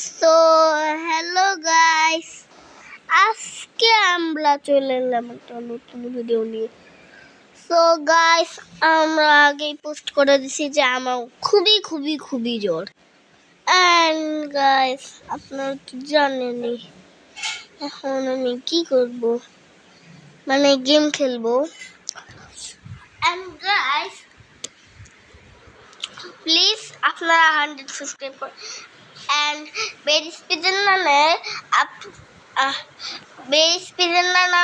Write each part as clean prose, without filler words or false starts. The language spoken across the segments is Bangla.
সো হ্যালো গাইস, আজকে আমরা চলে এলাম একটা নতুন ভিডিও নিয়ে। সো গাইস, আমরা আগেই পোস্ট করে দিছি যে আমার খুবই খুবই খুবই জ্বর। অ্যান্ড গাইস, আপনারা তো জানেনই এখন আমি কি করব, মানে গেম খেলবো। অ্যান্ড গাইস, প্লিজ আপনারা 100 সাবস্ক্রাইব করুন। And base speeder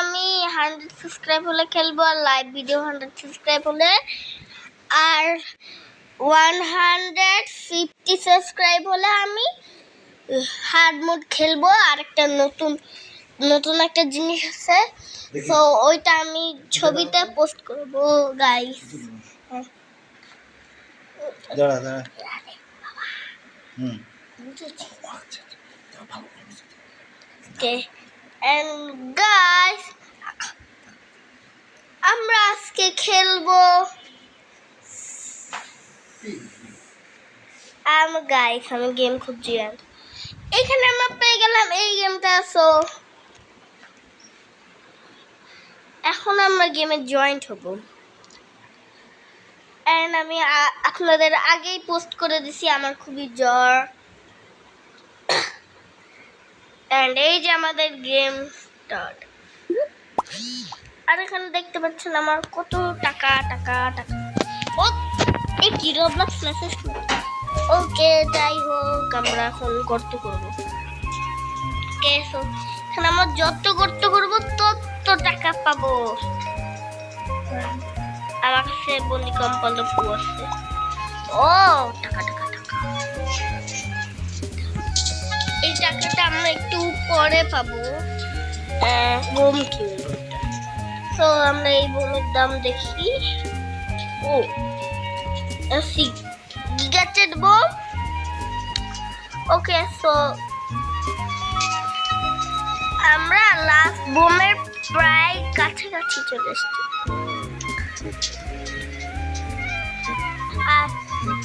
আমি 100 সাবস্ক্রাইব হলে খেলবো, আর লাইভ ভিডিও 100 সাবস্ক্রাইব হলে, আর 150 সাবস্ক্রাইব হলে আমি হার্ড মোড খেলবো। আর একটা নতুন একটা জিনিস আছে, তো ওইটা আমি ছবিতে পোস্ট করবো গাইস। Okay, and guys, আমরা আজকে খেলবো আমি গেম খুঁজছি, এখানে আমরা পেয়ে গেলাম এই গেমটা। সো এখন আমরা গেমে জয়েন্ট হব। এন্ড আমি আপনাদের আগেই পোস্ট করে দিছি আমার খুবই জ্বর। এন্ড এই যে আমাদের গেম স্টার্ট। আর এখানে দেখতে পাচ্ছেন আমার কত টাকা টাকা টাকা। ও এই কি রবলক্স মেসেজ। ওকে, যাই হোক, আমরা এখন গর্ত করব। ওকে, সো এখানে আমরা যত গর্ত করব তত টাকা পাবো। আমার কাছে বলি কম্পালো পু আছে। ও টাকা টাকা টাকা, এই টাকাটা আমরা একটু পরে পাবো। বোম কিনবো। তো আমরা এই বোমের দাম দেখি। ও গিগাটেড বোম। ওকে, সো আমরা লাস্ট বোমের প্রায় কাছাকাছি চলে এসেছি। আর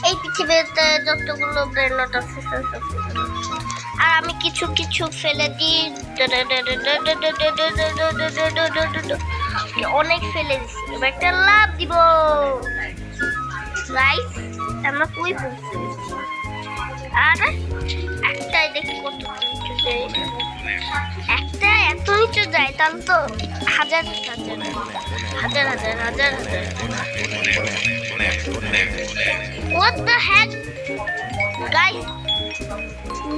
এই পৃথিবীতে যতগুলো ব্রেনট আছে আর আমি কিছু কিছু ফেলে দিই, অনেক ফেলে দিচ্ছি। এবার একটা লাভ দিব গাইস, আমরা কই পৌঁছে গেছি। আর একটাই দেখি কত নিচু যায়, একটা এত নিচু যায়, তাহলে তো হাজার হাজার হাজার হাজার হাজার হাজার। What the heck guys,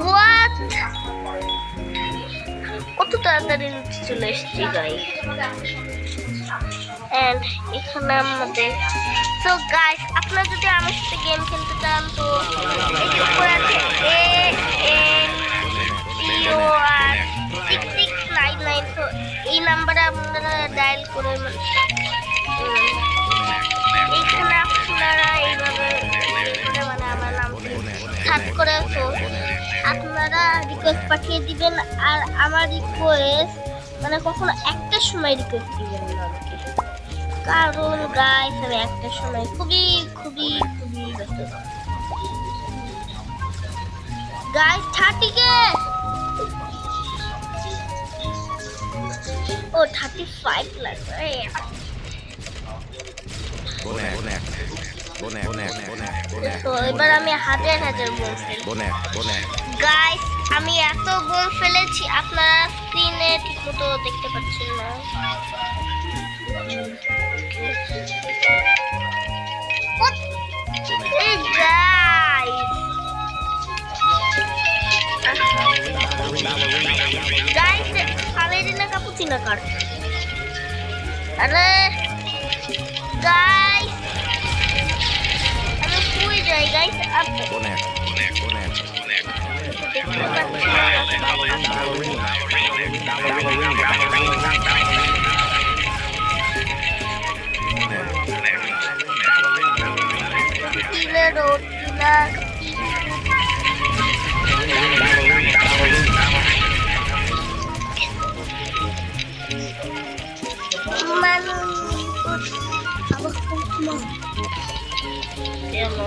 what? কত তাড়াতাড়ি নিচে চলে এসেছি গাইস। এন্ড এখানে আমাদের সো গাইস, আপনারা যদি আমার সাথে গেম খেলতে চান তো উপরে আছে ANCOR6699। তো এই নাম্বারে আপনারা ডায়াল করে এইখানে আপনারা এইভাবে মানে আমার নাম সার্চ করে তো আপনারা রিকোয়েস্ট পাঠিয়ে দিবেন। আর আমার রিকোয়েস্ট মানে কখনো একটা সময় রিকোয়েস্ট দিবেন না আমাকে, কারণ গাইস আমি একটা সময় খুবই খুবই খুবই ব্যস্ত গাইস। 30K ও 35 লাগবে। তো এবার আমি হাজার হাজার বোম ফেলবো গাইস। আমি এত বোম ফেলেছি আপনারা স্ক্রিনে ঠিক মতো দেখতে পাচ্ছেন না। গাইস কালেরিনা কাপুচিনা কার। আরে গাইস আমি কই যাই গাইস, আপনি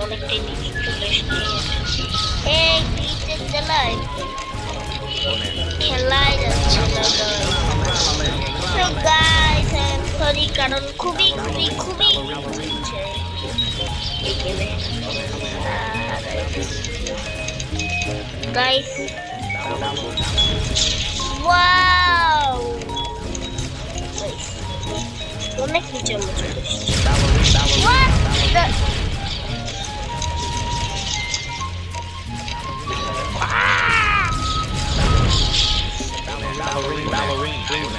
অনেকটাই নিচে চলে এসেছি। এই চালায় খেলাই যাচ্ছে না তো গাইস সরি কারণ খুবই খুবই খুবই হচ্ছে এখানে গাইস ওয়াও অনেক নিচে চলে এসেছে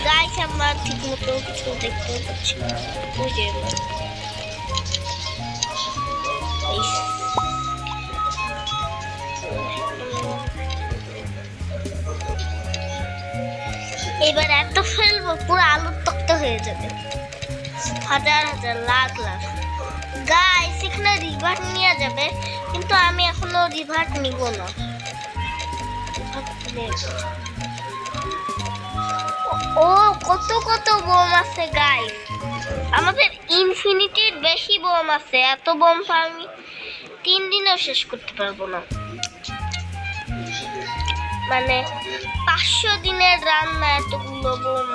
গাইস আমরা ঠিক মতো কিছু দেখতে পাচ্ছি না ওই যে এবার এত ফেলবো পুরো আলুর তক্তা হয়ে যাবে হাজার হাজার লাখ লাখ গাইস এখানে রিভার নিয়ে যাবে কিন্তু আমি এখনো রিভার নিব না ও কত কত বোম আছে গাইস আমাদের ইনফিনিটির বেশি বোম আছে এত বোম আমি 3 দিনেও শেষ করতে পারবো না মানে 500 দিনের রান্না এতগুলো বোম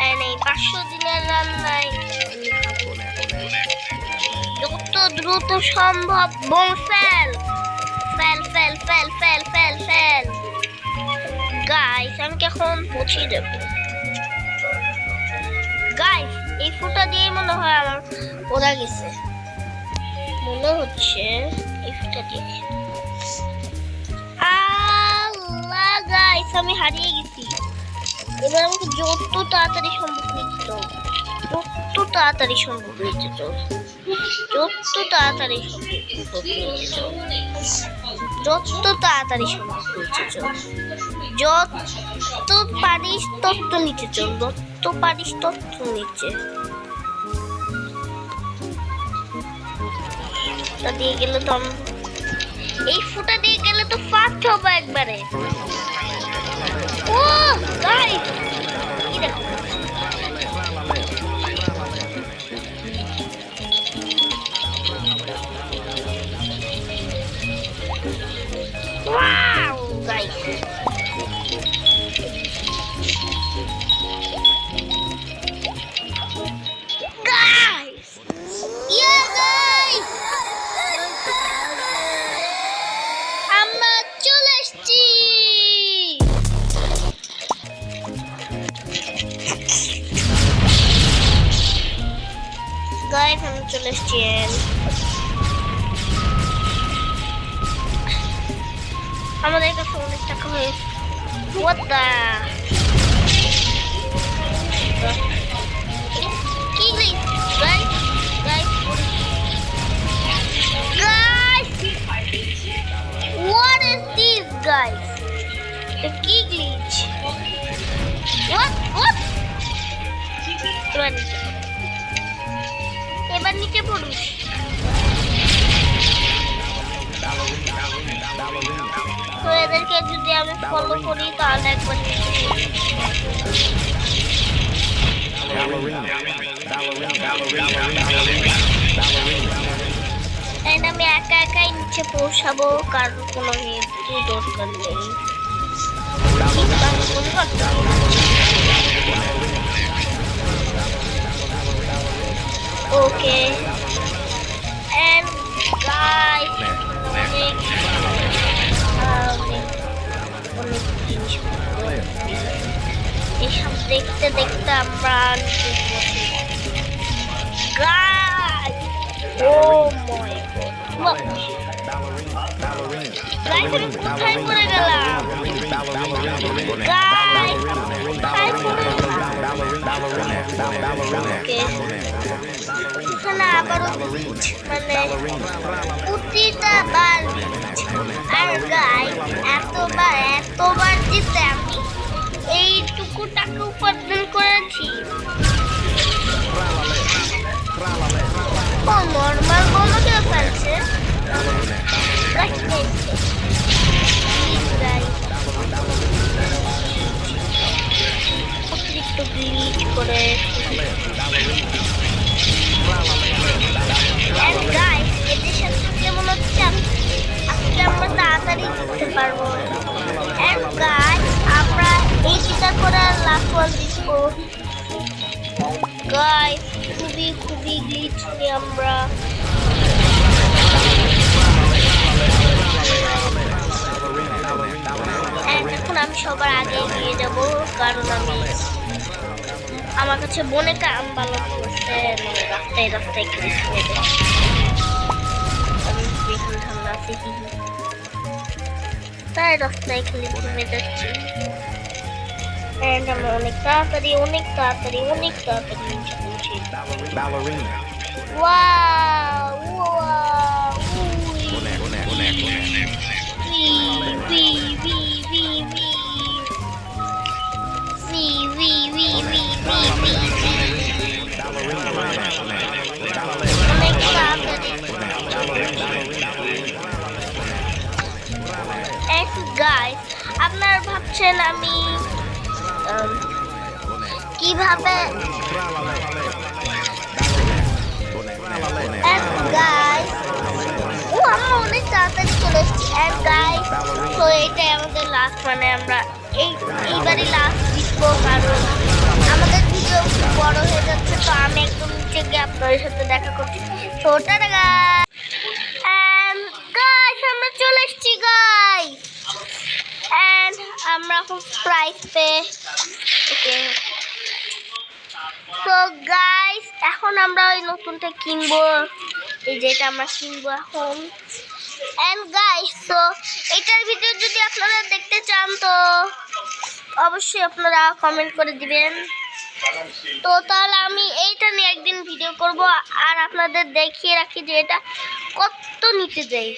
এই 500 দিনের রান্নায় যত দ্রুত সম্ভব bomb fail fail fail fail fail fail fail guys আমি এখন পৌঁছে দেব গাইস এই ফুটা দিয়ে মনে হয় আমার ওরা গেছে মনে হচ্ছে এই ফুটা দিয়ে আল্লাহ গাইস আমি হারিয়ে গেছি এবার আমাকে যত তাড়াতাড়ি সম্ভব নিতে হবে যত তাড়াতাড়ি সম্ভব নিতে হবে যত তাড়াতাড়ি সম্ভব নিতে হবে যত তাড়াতাড়ি সম্ভব নিতে চল যত পারিস তত নিচে চল যত পারিস তত নিচে দিয়ে গেলে তো এই ফুটা দিয়ে গেলে তো ফাস্ট হবে একবারে ও গাইস কি দেখো ওয়াও গাইস গাইস ইয়া গাইস আমরা চলে এসেছি গাইস আমি চলে এসেছি আমাদের কাছে অনেক টাকা হয়েছে what the কি guys guys guys what is this guys the key glitch what এবার নিচে পড়ুস তো এদেরকে যদি আমি ফলো করি তাহলে একবার আমি একা একাই নিচে পৌঁছাবো কারণ কোনো হেল্পের দরকার নেই ওকে and guys এসব দেখতে দেখতে আমরা কোথায় পড়ে গেলাম এখানে আবারও মানে প্রতিটা বার আর গাই এতবার জিতে আমি এইটুকু টাকা উপার্জন করেছি ও নর্মাল বলো কেউ ফেলছে অতিরিক্ত গ্লিচ করে এদের সাথে থাকলে মনে হচ্ছে আমি সবার আগে এগিয়ে যাব, কারণ আমার কাছে বনেকা আম ভালো করছে, মানে রাস্তায় রাস্তায় খেয়ে দেয়। আমি বেগুন ঠান্ডা আছে তাই রাস্তায় খেলে ঘুমে যাচ্ছি। আমরা অনেক তাড়াতাড়ি নিচে পৌঁছে। ওয়াও ওয়াও গাইস, আপনারা ভাবছেন আমি কিভাবে গাইস, ও আমরা অনেক তাড়াতাড়ি চলে এসেছি। গাইস, তো এইটাই আমাদের লাস্ট, মানে আমরা এইবারই লাস্ট জিতবো, কারণ আমাদের ভিডিও খুব বড় হয়ে যাচ্ছে। তো আমি একদম নিচে গিয়ে আপনাদের সাথে দেখা করছি। তো টাটা গাইস, আমরা চলে এসেছি গাইস, এন্ড আমরা এখন প্রাইজ পেয়ে। তো গাইস, এখন আমরা ওই নতুনটা কিনবো, এই যেটা আমরা কিনবো এখন। এন্ড গাইস, তো এটার ভিডিও যদি আপনারা দেখতে চান তো অবশ্যই আপনারা কমেন্ট করে দিবেন। তো তাহলে আমি এইটা নিয়ে একদিন ভিডিও করব, আর আপনাদের দেখিয়ে রাখি যে এটা কত নিচে যায়।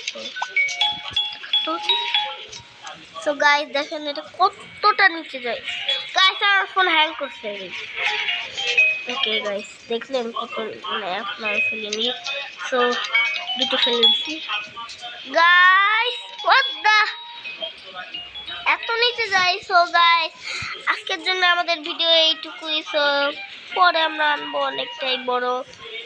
তো গাইস দেখেন এটা কতটা নিচে যায়। গাইস, আমার ফোন হ্যাং করছে। ওকে গাইস, দেখলেন কত, মানে আপনার ফেলিনি। সো দুটো ফেলে দিচ্ছি গাইস, হোয়াট দা, এত নিচে যাই। সো গাইস, আজকের জন্য আমাদের ভিডিও এইটুকুই। সো পরে আমরা আনবো অনেকটাই বড়,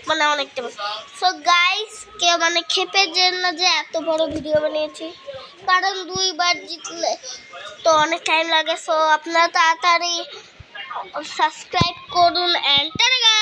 মানে অনেকটা বড়। সো গাইস, কেউ মানে খেপে যেন না যে এত বড় ভিডিও বানিয়েছি, কারণ 2বার জিতলে তো অনেক টাইম লাগে। সো আপনারা তাড়াতাড়ি সাবস্ক্রাইব করুন। And tata.